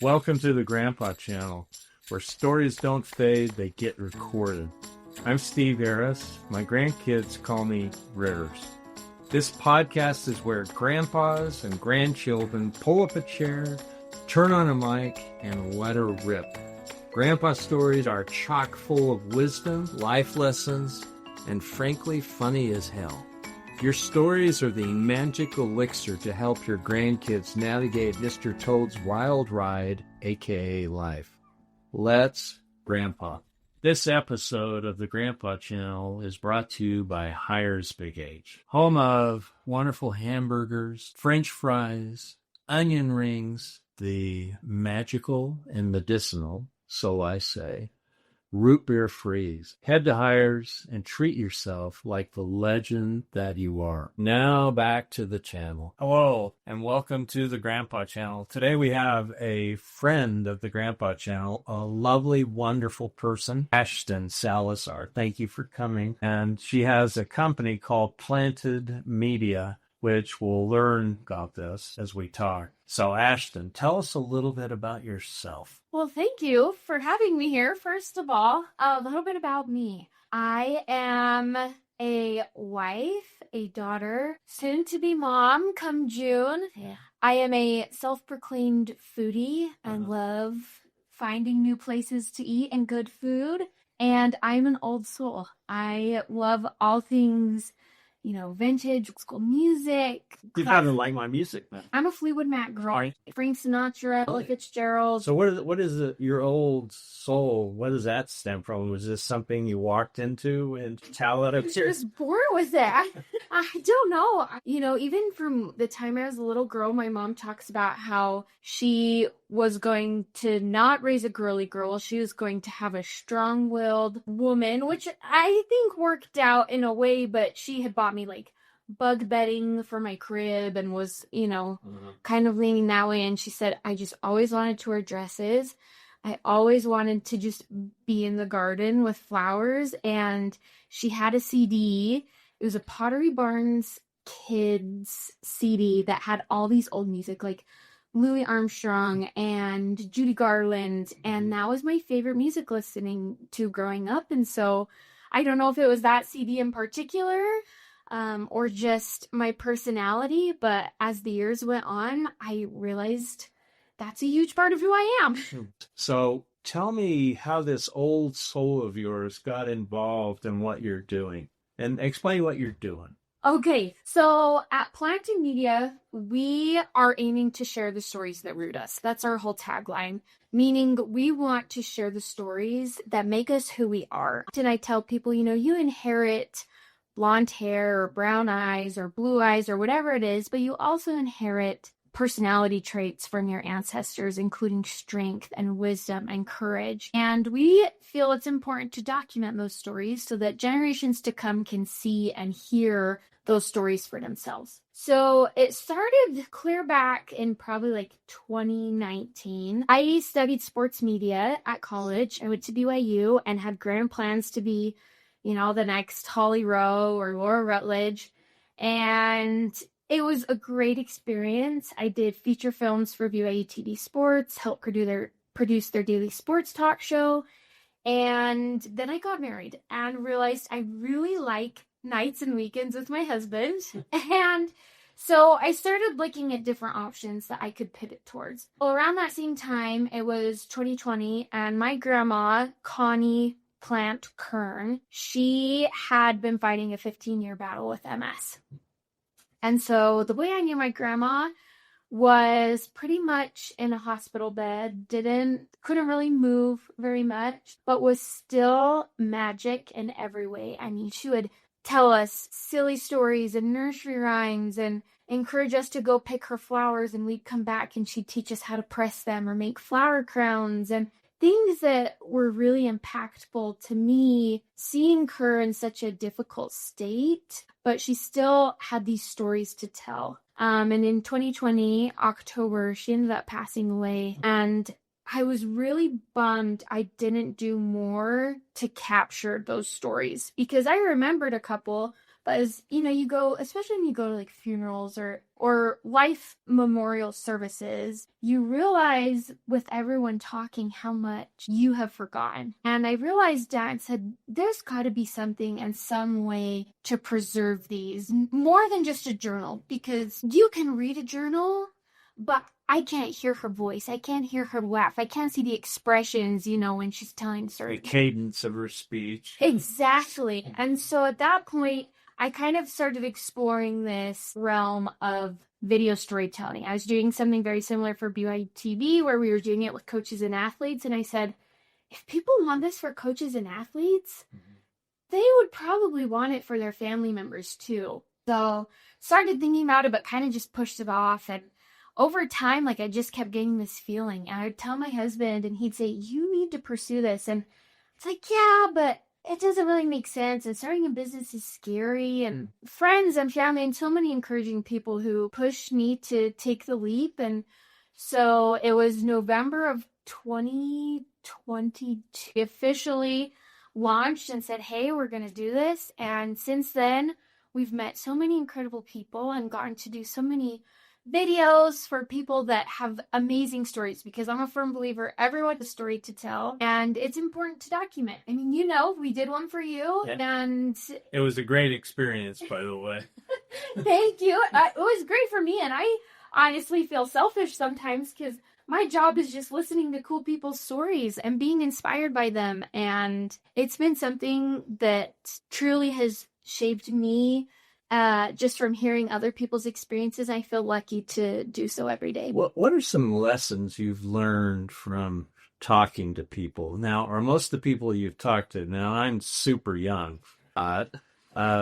Welcome to the Grandpa Channel, where stories don't fade, they get recorded. I'm Steve Harris. My grandkids call me Ritters. This podcast is where grandpas and grandchildren pull up a chair, turn on a mic, and let her rip. Grandpa stories are chock full of wisdom, life lessons, and frankly funny as hell. Your stories are the magic elixir to help your grandkids navigate Mr. Toad's wild ride, aka life. Let's Grandpa. This episode of the Grandpa Channel is brought to you by Hires Big H, home of wonderful hamburgers, French fries, onion rings, the magical and medicinal, so I say, root beer freeze. Head to Hires and treat yourself like the legend that you are. Now back to the channel. Hello and welcome to the Grandpa Channel. Today we have a friend of the Grandpa Channel, a lovely, wonderful person, Ashtyn Salazar. Thank you for coming. And she has a company called Planted Media, which we'll learn about this as we talk. So, Ashtyn, tell us a little bit about yourself. Well, thank you for having me here. First of all, a little bit about me. I am a wife, a daughter, soon-to-be mom come June. Yeah. I am a self-proclaimed foodie and love finding new places to eat and good food. And I'm an old soul. I love all things vintage, school music. You kind of like my music, man. I'm a Fleetwood Mac girl. Frank Sinatra, Ella Fitzgerald. So what is your old soul? What does that stem from? Was this something you walked into in childhood? I was born with it. I don't know. Even from the time I was a little girl, my mom talks about how she was going to not raise a girly girl. She was going to have a strong-willed woman, which I think worked out in a way, but she had bought me like bug bedding for my crib and was, kind of leaning that way. And she said, I just always wanted to wear dresses. I always wanted to just be in the garden with flowers. And she had a CD. It was a Pottery Barnes Kids CD that had all these old music, like Louis Armstrong and Judy Garland, and that was my favorite music listening to growing up. And so I don't know if it was that CD in particular or just my personality, but as the years went on, I realized that's a huge part of who I am. So tell me how this old soul of yours got involved in what you're doing, and explain what you're doing. Okay, so at Planted Media, we are aiming to share the stories that root us. That's our whole tagline, meaning we want to share the stories that make us who we are. And I tell people, you inherit blonde hair or brown eyes or blue eyes or whatever it is, but you also inherit personality traits from your ancestors, including strength and wisdom and courage. And we feel it's important to document those stories so that generations to come can see and hear those stories for themselves. So it started clear back in probably like 2019. I studied sports media at college. I went to BYU and had grand plans to be, the next Holly Rowe or Laura Rutledge. And it was a great experience. I did feature films for BYU TV Sports, helped produce their daily sports talk show. And then I got married and realized I really like nights and weekends with my husband. And so I started looking at different options that I could pivot towards. Well, around that same time, it was 2020, and my grandma, Connie Plant Kern, she had been fighting a 15-year battle with MS. And so the way I knew my grandma was pretty much in a hospital bed, couldn't really move very much, but was still magic in every way. I mean, she would tell us silly stories and nursery rhymes and encourage us to go pick her flowers, and we'd come back and she'd teach us how to press them or make flower crowns and things that were really impactful to me, seeing her in such a difficult state, but she still had these stories to tell. And in 2020, October, she ended up passing away. And I was really bummed I didn't do more to capture those stories, because I remembered a couple, as, you go, especially when you go to like funerals or life memorial services, you realize with everyone talking how much you have forgotten. And I realized Dad said, there's got to be something and some way to preserve these more than just a journal, because you can read a journal, but I can't hear her voice. I can't hear her laugh. I can't see the expressions, when she's telling stories. The cadence of her speech. Exactly. And so at that point, I kind of started exploring this realm of video storytelling. I was doing something very similar for BYTV, where we were doing it with coaches and athletes. And I said, if people want this for coaches and athletes, they would probably want it for their family members too. So started thinking about it, but kind of just pushed it off. And over time, I just kept getting this feeling. And I would tell my husband, and he'd say, you need to pursue this. And it's like, yeah, but it doesn't really make sense. And starting a business is scary. And friends and family and so many encouraging people who pushed me to take the leap. And so it was November of 2022. We officially launched and said, hey, we're going to do this. And since then, we've met so many incredible people and gotten to do so many videos for people that have amazing stories, because I'm a firm believer everyone has a story to tell, and it's important to document. I mean, we did one for you, and it was a great experience, by the way. Thank you. It was great for me, and I honestly feel selfish sometimes because my job is just listening to cool people's stories and being inspired by them, and it's been something that truly has shaped me. Just from hearing other people's experiences, I feel lucky to do so every day. What are some lessons you've learned from talking to people? Now, are most of the people you've talked to, now I'm super young,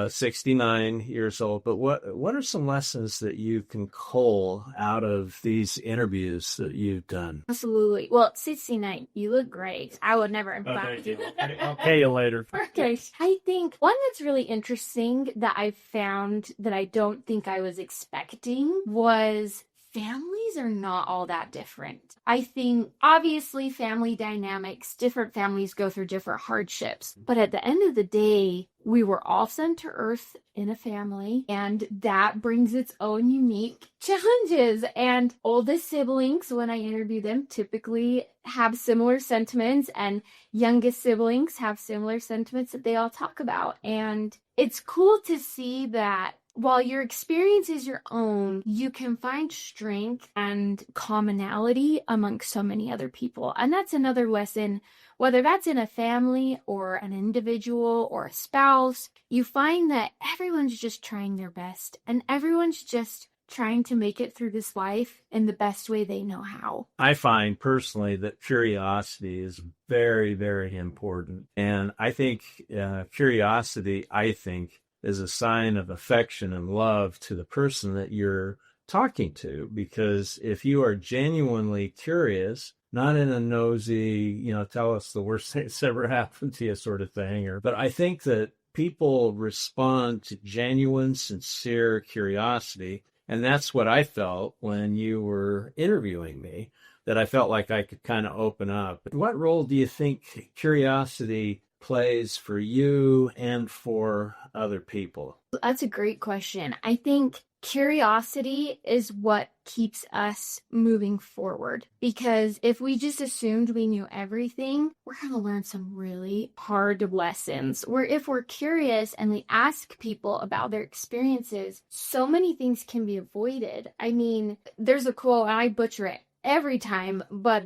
69 years old, but what are some lessons that you can cull out of these interviews that you've done? Absolutely. Well, 69, you look great. I would never invite you. I'll pay you later. Okay. I think one that's really interesting that I found that I don't think I was expecting was families are not all that different. I think obviously family dynamics, different families go through different hardships, but at the end of the day, we were all sent to earth in a family, and that brings its own unique challenges. And oldest siblings, when I interview them, typically have similar sentiments, and youngest siblings have similar sentiments that they all talk about. And it's cool to see that while your experience is your own, you can find strength and commonality amongst so many other people. And that's another lesson, whether that's in a family or an individual or a spouse, you find that everyone's just trying their best, and everyone's just trying to make it through this life in the best way they know how. I find personally that curiosity is very, very important. And I think curiosity, is a sign of affection and love to the person that you're talking to. Because if you are genuinely curious, not in a nosy, tell us the worst thing that's ever happened to you sort of thing, but I think that people respond to genuine, sincere curiosity. And that's what I felt when you were interviewing me, that I felt like I could kind of open up. What role do you think curiosity plays for you and for other people? That's a great question. I think curiosity is what keeps us moving forward, because if we just assumed we knew everything, we're going to learn some really hard lessons. Where if we're curious and we ask people about their experiences, so many things can be avoided. I mean, there's a quote, and I butcher it every time, but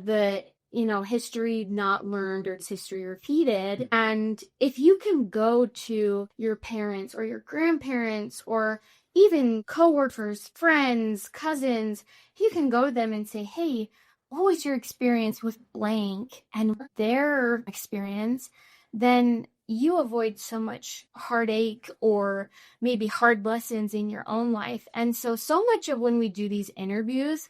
history not learned or it's history repeated. And if you can go to your parents or your grandparents or even coworkers, friends, cousins, you can go to them and say, hey, what was your experience with blank? And their experience, then you avoid so much heartache or maybe hard lessons in your own life. And so much of when we do these interviews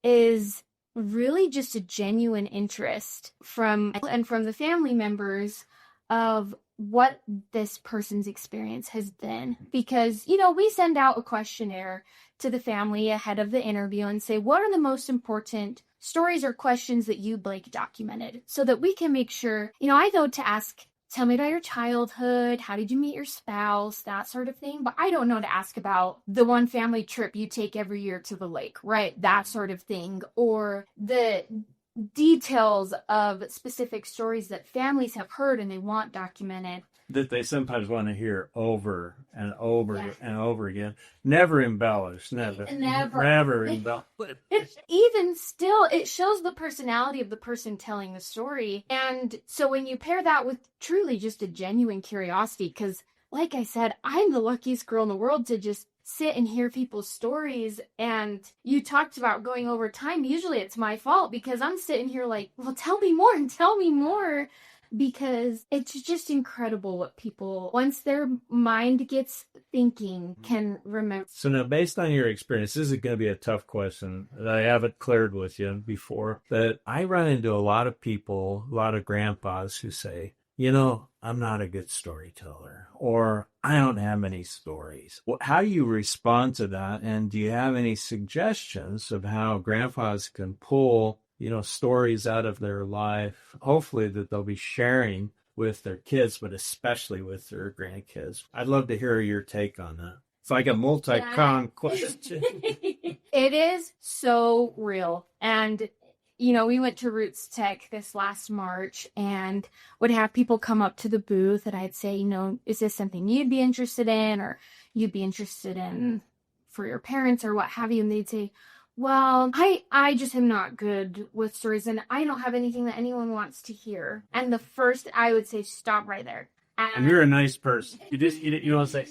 is really just a genuine interest from the family members of what this person's experience has been. Because, we send out a questionnaire to the family ahead of the interview and say, what are the most important stories or questions that you, Blake, documented, so that we can make sure, I go to ask tell me about your childhood. How did you meet your spouse? That sort of thing. But I don't know to ask about the one family trip you take every year to the lake, right? That sort of thing. Or the details of specific stories that families have heard and they want documented. That they sometimes want to hear over and over and over again. Never embellish. Never embellish. Even still, it shows the personality of the person telling the story. And so when you pair that with truly just a genuine curiosity, because like I said, I'm the luckiest girl in the world to just sit and hear people's stories. And you talked about going over time. Usually it's my fault because I'm sitting here like, well, tell me more and tell me more. Because it's just incredible what people, once their mind gets thinking, can remember. So now, based on your experience, this is going to be a tough question that I haven't cleared with you before, but I run into a lot of people, a lot of grandpas who say, I'm not a good storyteller, or I don't have any stories. Well, how do you respond to that? And do you have any suggestions of how grandpas can pull stories out of their life, hopefully that they'll be sharing with their kids, but especially with their grandkids? I'd love to hear your take on that. It's like a multi-pronged question. It is so real. And, we went to Roots Tech this last March and would have people come up to the booth and I'd say, is this something you'd be interested in or you'd be interested in for your parents or what have you? And they'd say, well, I just am not good with stories and I don't have anything that anyone wants to hear. And the first I would say, stop right there. And you're a nice person. You don't say.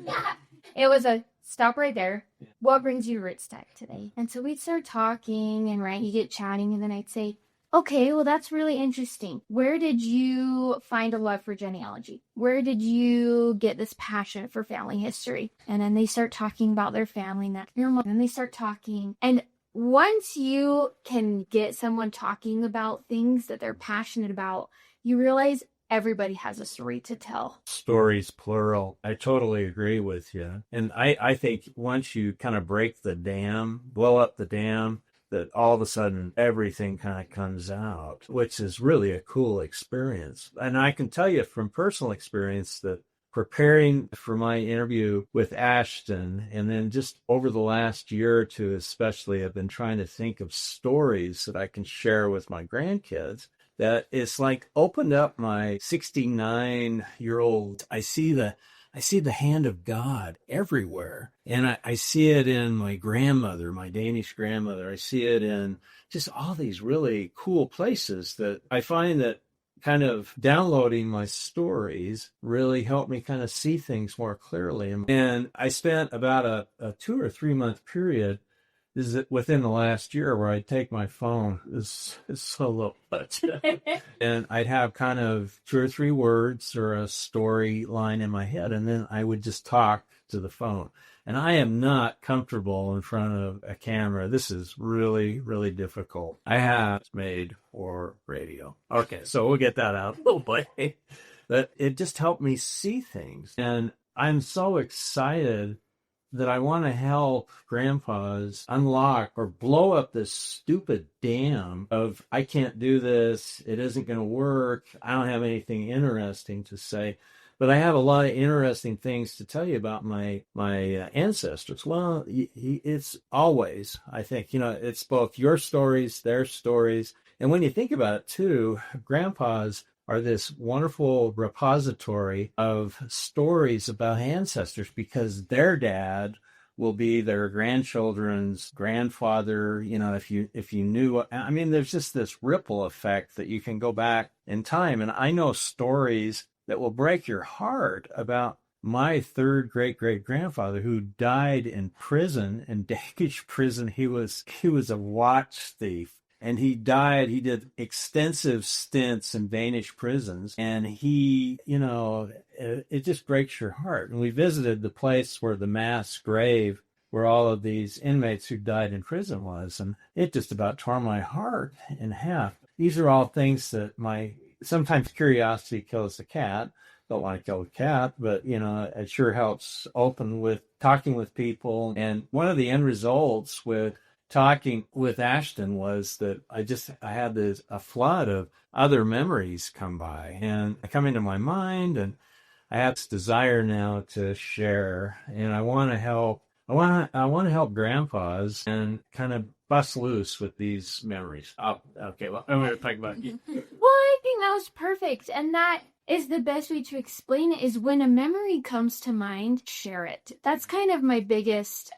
Yeah. It was a stop right there. What brings you to Roots Tech today? And so we'd start talking and you get chatting and then I'd say, okay, well, that's really interesting. Where did you find a love for genealogy? Where did you get this passion for family history? And then they start talking about their family. And then they start talking. And once you can get someone talking about things that they're passionate about, you realize everybody has a story to tell. Stories, plural. I totally agree with you. And I think once you kind of break the dam, blow up the dam, that all of a sudden everything kind of comes out, which is really a cool experience. And I can tell you from personal experience that preparing for my interview with Ashtyn, and then just over the last year or two especially, I've been trying to think of stories that I can share with my grandkids. That it's like opened up my 69-year-old. I see the hand of God everywhere. And I see it in my grandmother, my Danish grandmother. I see it in just all these really cool places that I find that kind of downloading my stories really helped me kind of see things more clearly. And I spent about a 2 or 3 month period within the last year where I'd take my phone, it's so low budget, and I'd have kind of 2 or 3 words or a storyline in my head, and then I would just talk to the phone. And I am not comfortable in front of a camera. This is really, really difficult. I have made for radio. Okay, so we'll get that out a little bit. But it just helped me see things. And I'm so excited that I want to help grandpas unlock or blow up this stupid dam of, I can't do this, it isn't going to work, I don't have anything interesting to say. But I have a lot of interesting things to tell you about my ancestors. Well, it's always, I think, it's both your stories, their stories. And when you think about it, too, grandpas are this wonderful repository of stories about ancestors because their dad will be their grandchildren's grandfather. If you knew, I mean, there's just this ripple effect that you can go back in time. And I know stories that will break your heart about my third great-great-grandfather who died in prison, in Danish prison. He was a watch thief. And he died, he did extensive stints in Danish prisons. And he, it just breaks your heart. And we visited the place where the mass grave, where all of these inmates who died in prison was. And it just about tore my heart in half. These are all things that sometimes curiosity kills the cat. Don't want to kill the cat, but, it sure helps open with talking with people. And one of the end results with talking with Ashtyn was that I had a flood of other memories come by and come into my mind, and I have this desire now to share, and I want to help. I want to help grandpas and kind of bust loose with these memories. Oh, okay, well, I'm going to talk about you. Well, I think that was perfect, and that is the best way to explain it. Is when a memory comes to mind, share it. That's kind of my biggest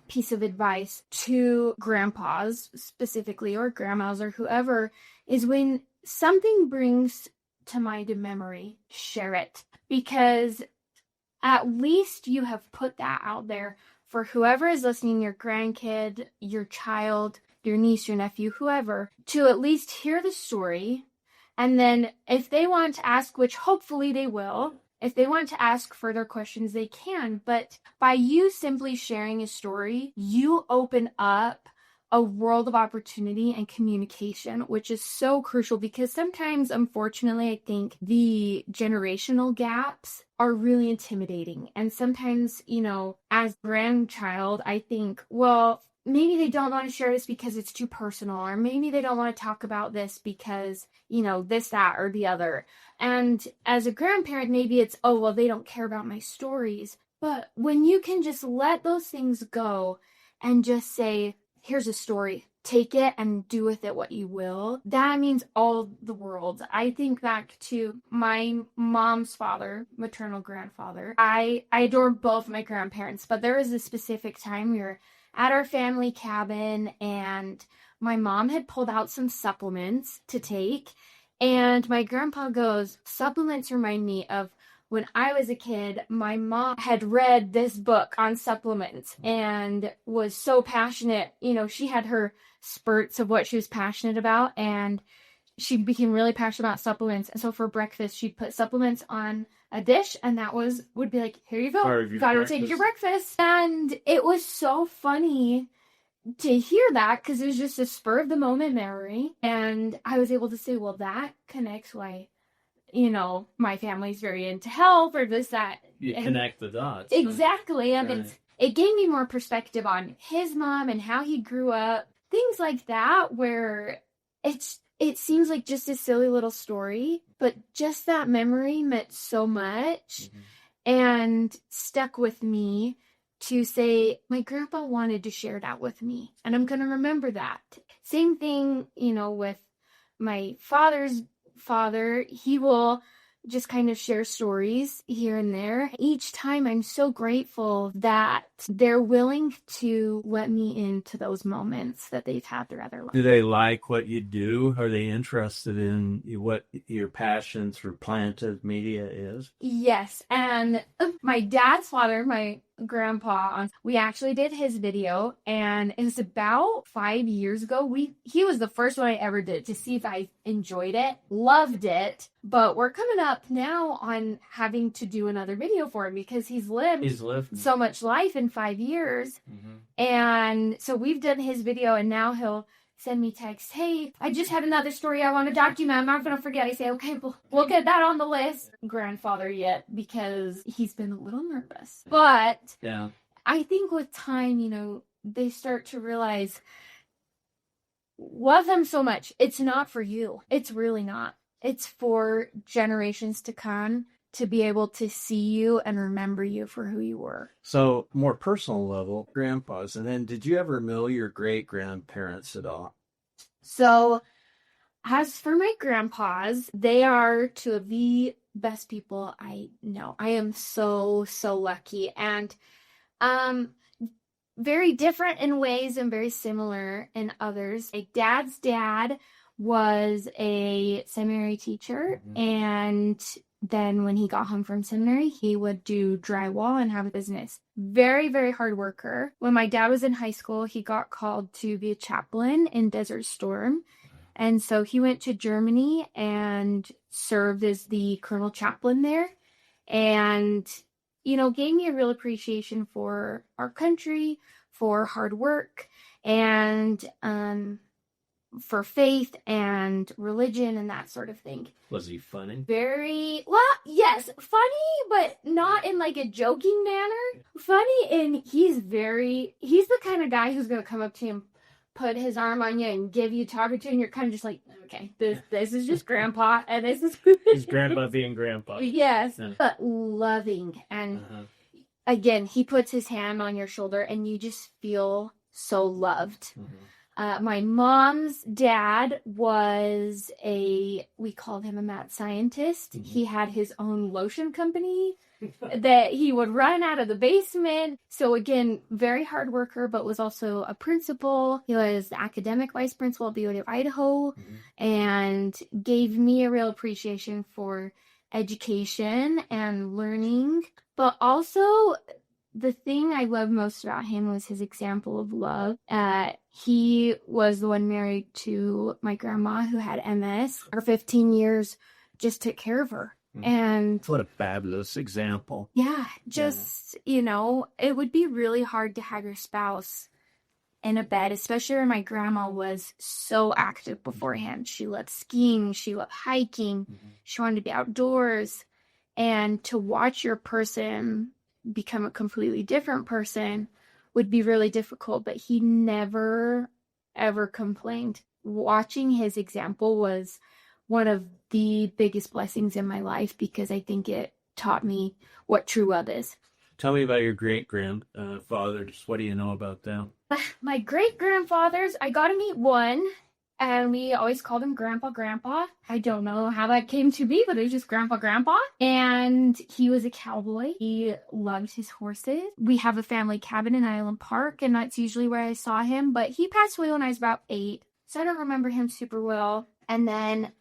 piece of advice to grandpas specifically, or grandmas, or whoever, is when something brings to mind a memory, share it, because at least you have put that out there for whoever is listening, your grandkid, your child, your niece, your nephew, whoever, to at least hear the story. And then if they want to ask, which hopefully they will, if they want to ask further questions, they can. But by you simply sharing a story, you open up a world of opportunity and communication, which is so crucial, because sometimes, unfortunately, I think the generational gaps are really intimidating. And sometimes, as grandchild, I think, well, maybe they don't want to share this because it's too personal, or maybe they don't want to talk about this because, this, that, or the other. And as a grandparent, maybe it's, oh, well, they don't care about my stories. But when you can just let those things go and just say, here's a story, take it and do with it what you will, that means all the world. I think back to my mom's father, maternal grandfather. I adore both my grandparents, but there was a specific time we were at our family cabin, and my mom had pulled out some supplements to take, and my grandpa goes, supplements remind me of when I was a kid. My mom had read this book on supplements and was so passionate. She had her spurts of what she was passionate about, and she became really passionate about supplements. And so for breakfast, she'd put supplements on a dish, and that would be like, here you go, gotta take your breakfast. And it was so funny to hear that, because it was just a spur of the moment memory. And I was able to say, well, that connects why my family's very into health, or this, that. You connect the dots. Exactly. Right. And it gave me more perspective on his mom and how he grew up. Things like that, where it seems like just a silly little story, but just that memory meant so much and stuck with me to say, my grandpa wanted to share that with me, and I'm going to remember that. Same thing, with my father's father. He will just kind of share stories here and there. Each time I'm so grateful that they're willing to let me into those moments that they've had throughout their life. Do they like what you do? Are they interested in what your passion for planted media is? Yes. And my dad's father, my grandpa, we actually did his video, and it was about 5 years ago. He was the first one I ever did to see if I enjoyed it, loved it. But we're coming up now on having to do another video for him, because he's lived so much life in 5 years. And so we've done his video, and now he'll send me texts, hey, I just had another story I want to document, I'm not going to forget. I say, okay, we'll get that on the list. Grandfather yet, because he's been a little nervous. But yeah, I think with time, they start to realize, love them so much. It's not for you. It's really not. It's for generations to come, to be able to see you and remember you for who you were. So, more personal level, grandpas. And then, did you ever know your great-grandparents at all? So, as for my grandpas, they are two of the best people I know. I am so, so lucky. And very different in ways and very similar in others. My dad's dad was a seminary teacher, and then when he got home from seminary, he would do drywall and have a business. Very, very hard worker. When my dad was in high school, he got called to be a chaplain in Desert Storm. And so he went to Germany and served as the colonel chaplain there. And, gave me a real appreciation for our country, for hard work, and for faith and religion and that sort of thing. Was he funny? Very, well, yes, funny, but not in like a joking manner. Funny, and he's the kind of guy who's going to come up to him put his arm on you and give you talking to, and you're kind of just like, okay, this is just grandpa, and this is His grandpa being grandpa. Yes, Yeah. but loving. And again, he puts his hand on your shoulder, and you just feel so loved. My mom's dad was we called him a mad scientist. He had his own lotion company that he would run out of the basement. So again, very hard worker, but was also a principal. He was the academic vice principal at BYU of Idaho, and gave me a real appreciation for education and learning. But also, the thing I love most about him was his example of love. He was the one married to my grandma who had MS. For 15 years, just took care of her. And what a fabulous example. Yeah, just, it would be really hard to have your spouse in a bed, especially when my grandma was so active beforehand. She loved skiing, she loved hiking, she wanted to be outdoors. And to watch your person become a completely different person would be really difficult, but he never, ever complained. Watching his example was one of the biggest blessings in my life, because I think it taught me what true love is. Tell me about your great-grandfathers. What do you know about them? My great-grandfathers, I got to meet one, and we always called him Grandpa. I don't know how that came to be, but it was just Grandpa. And he was a cowboy. He loved his horses. We have a family cabin in Island Park, and that's usually where I saw him. But he passed away when I was about 8, so I don't remember him super well. And then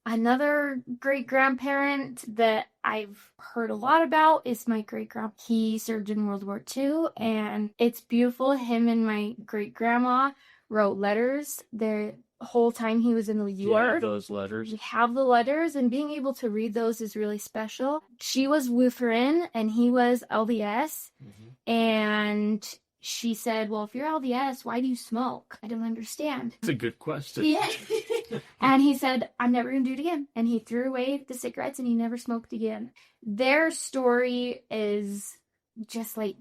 another great-grandparent that I've heard a lot about is my great-grandpa. He served in World War II, and it's beautiful. Him and my great-grandma wrote letters the whole time he was in the war. Yeah, those letters. We have the letters, and being able to read those is really special. She was Lutheran, and he was LDS, and she said, well, if you're LDS, why do you smoke? I don't understand. That's a good question. Yeah. And he said, I'm never going to do it again. And he threw away the cigarettes, and he never smoked again. Their story is just like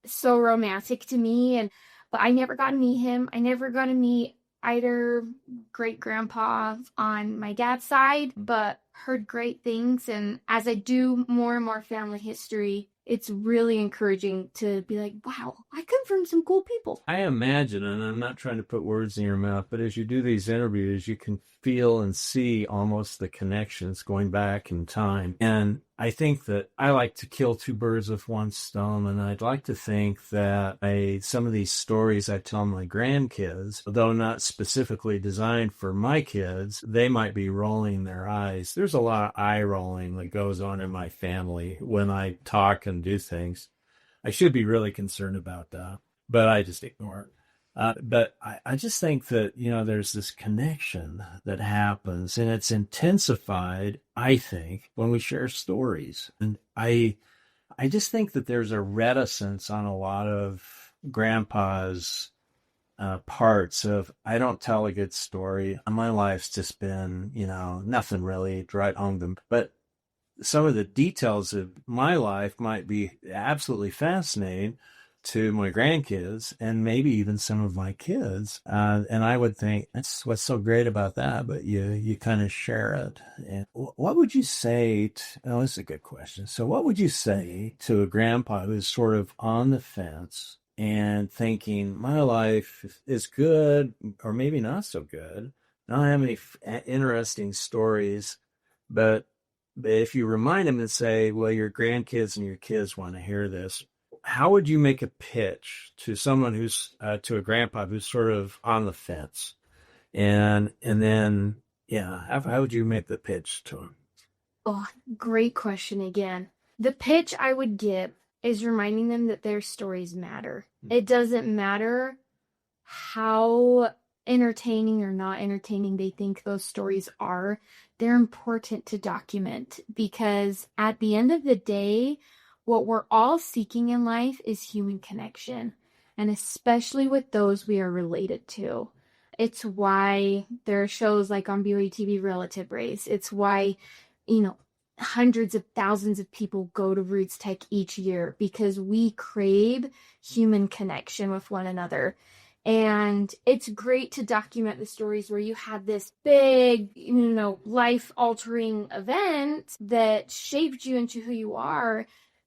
so romantic to me. But I never got to meet him. I never got to meet either great-grandpa on my dad's side, but heard great things. And as I do more and more family history, it's really encouraging to be like, wow, I come from some cool people. I imagine, and I'm not trying to put words in your mouth, but as you do these interviews, you can feel and see almost the connections going back in time. And I think that I like to kill two birds with one stone, and I'd like to think that some of these stories I tell my grandkids, though not specifically designed for my kids, they might be rolling their eyes. There's a lot of eye rolling that goes on in my family when I talk and do things. I should be really concerned about that, but I just ignore it. But I just think that, there's this connection that happens, and it's intensified, I think, when we share stories. And I just think that there's a reticence on a lot of grandpa's parts of, I don't tell a good story. My life's just been, nothing really to write home to them. But some of the details of my life might be absolutely fascinating to my grandkids and maybe even some of my kids. And I would think, that's what's so great about that, but you kind of share it. And what would you say this is a good question. So what would you say to a grandpa who's sort of on the fence and thinking, my life is good or maybe not so good? I don't have any interesting stories, but if you remind him and say, well, your grandkids and your kids want to hear this, how would you make a pitch to someone who's to a grandpa who's sort of on the fence, and then how would you make the pitch to him? Oh, great question again. The pitch I would give is reminding them that their stories matter. It doesn't matter how entertaining or not entertaining they think those stories are. They're important to document, because at the end of the day, what we're all seeking in life is human connection, and especially with those we are related to. It's why there are shows like on BYU TV, Relative Race. It's why, hundreds of thousands of people go to Roots Tech each year, because we crave human connection with one another. And it's great to document the stories where you had this big, life-altering event that shaped you into who you are.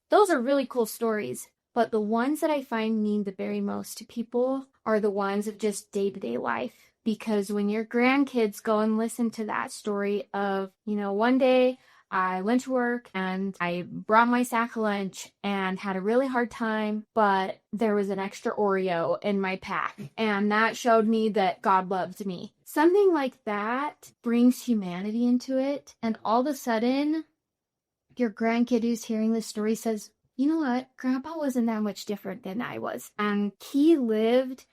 Those are really cool stories. But the ones that I find mean the very most to people are the ones of just day-to-day life. Because when your grandkids go and listen to that story of, one day I went to work and I brought my sack of lunch and had a really hard time, but there was an extra Oreo in my pack. And that showed me that God loved me. Something like that brings humanity into it. And all of a sudden, your grandkid who's hearing the story says, you know what? Grandpa wasn't that much different than I was. And he lived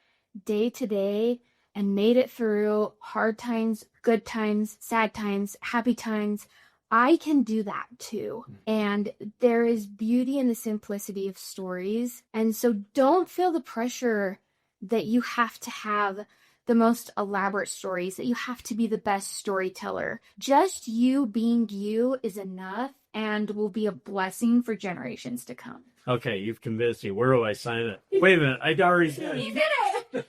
day to day and made it through hard times, good times, sad times, happy times. I can do that too. And there is beauty in the simplicity of stories. And so don't feel the pressure that you have to have the most elaborate stories, that you have to be the best storyteller. Just you being you is enough and will be a blessing for generations to come. Okay, you've convinced me. Where do I sign it? Wait a minute, I already did. You did it!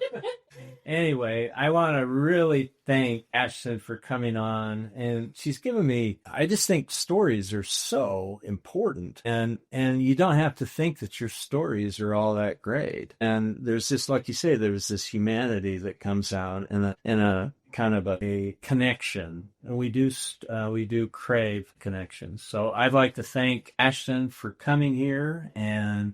Anyway, I want to really thank Ashtyn for coming on, and she's given me, I just think stories are so important, and you don't have to think that your stories are all that great. And there's this, like you say, there's this humanity that comes out in a kind of a connection, and we do crave connections. So I'd like to thank Ashtyn for coming here and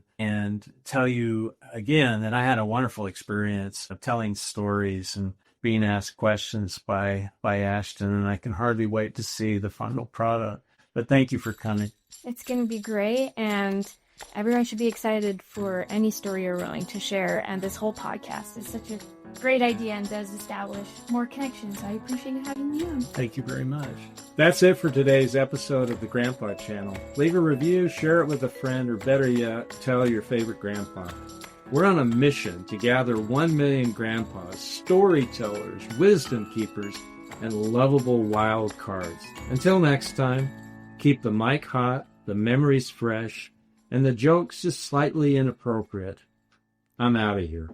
tell you again that I had a wonderful experience of telling stories and being asked questions by Ashtyn, and I can hardly wait to see the final product. But thank you for coming. It's going to be great, and everyone should be excited for any story you're willing to share. And this whole podcast is such a great idea and does establish more connections. I appreciate you having me on. Thank you very much. That's it for today's episode of the Grandpa Channel. Leave a review, share it with a friend, or better yet, tell your favorite grandpa. We're on a mission to gather 1 million grandpas, storytellers, wisdom keepers, and lovable wild cards. Until next time, keep the mic hot, the memories fresh, and the jokes just slightly inappropriate. I'm out of here.